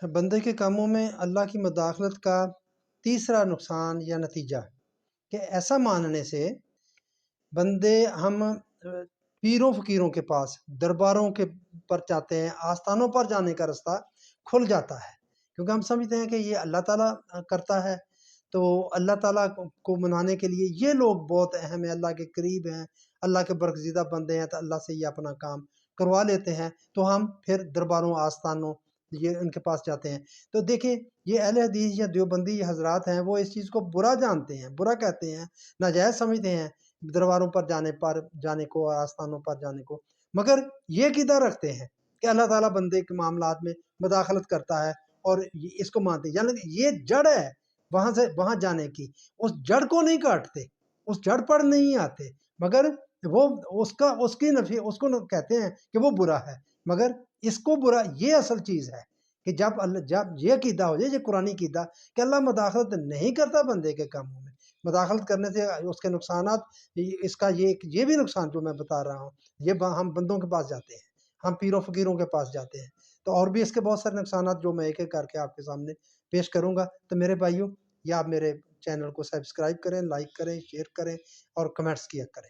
بندے کے کاموں میں اللہ کی مداخلت کا تیسرا نقصان یا نتیجہ کہ ایسا ماننے سے بندے ہم پیروں فقیروں کے پاس درباروں کے پر جاتے ہیں، آستانوں پر جانے کا رستہ کھل جاتا ہے، کیونکہ ہم سمجھتے ہیں کہ یہ اللہ تعالیٰ کرتا ہے، تو اللہ تعالیٰ کو منانے کے لیے یہ لوگ بہت اہم ہیں، اللہ کے قریب ہیں، اللہ کے برگزیدہ بندے ہیں، تو اللہ سے یہ اپنا کام کروا لیتے ہیں، تو ہم پھر درباروں آستانوں یہ ان کے پاس جاتے ہیں۔ تو دیکھیں یہ اہل حدیث یا دیوبندی حضرات ہیں، وہ اس چیز کو برا جانتے ہیں، برا کہتے ہیں، ناجائز سمجھتے ہیں درباروں پر جانے کو اور آستانوں پر جانے کو، مگر یہ عقیدہ رکھتے ہیں کہ اللہ تعالیٰ بندے کے معاملات میں مداخلت کرتا ہے اور اس کو مانتے ہیں، یعنی یہ جڑ ہے وہاں سے وہاں جانے کی، اس جڑ کو نہیں کاٹتے، اس جڑ پر نہیں آتے، مگر وہ اس کی نفی اس کو کہتے ہیں کہ وہ برا ہے، مگر اس کو برا یہ اصل چیز ہے کہ جب یہ عقیدہ ہو جائے، یہ قرآنی عقیدہ کہ اللہ مداخلت نہیں کرتا بندے کے کاموں میں، مداخلت کرنے سے اس کے نقصانات، اس کا یہ بھی نقصان جو میں بتا رہا ہوں، یہ ہم بندوں کے پاس جاتے ہیں، ہم پیر و فقیروں کے پاس جاتے ہیں، تو اور بھی اس کے بہت سارے نقصانات جو میں ایک ایک کر کے آپ کے سامنے پیش کروں گا۔ تو میرے بھائیوں، یا آپ میرے چینل کو سبسکرائب کریں، لائک کریں، شیئر کریں اور کمنٹس کیا کریں۔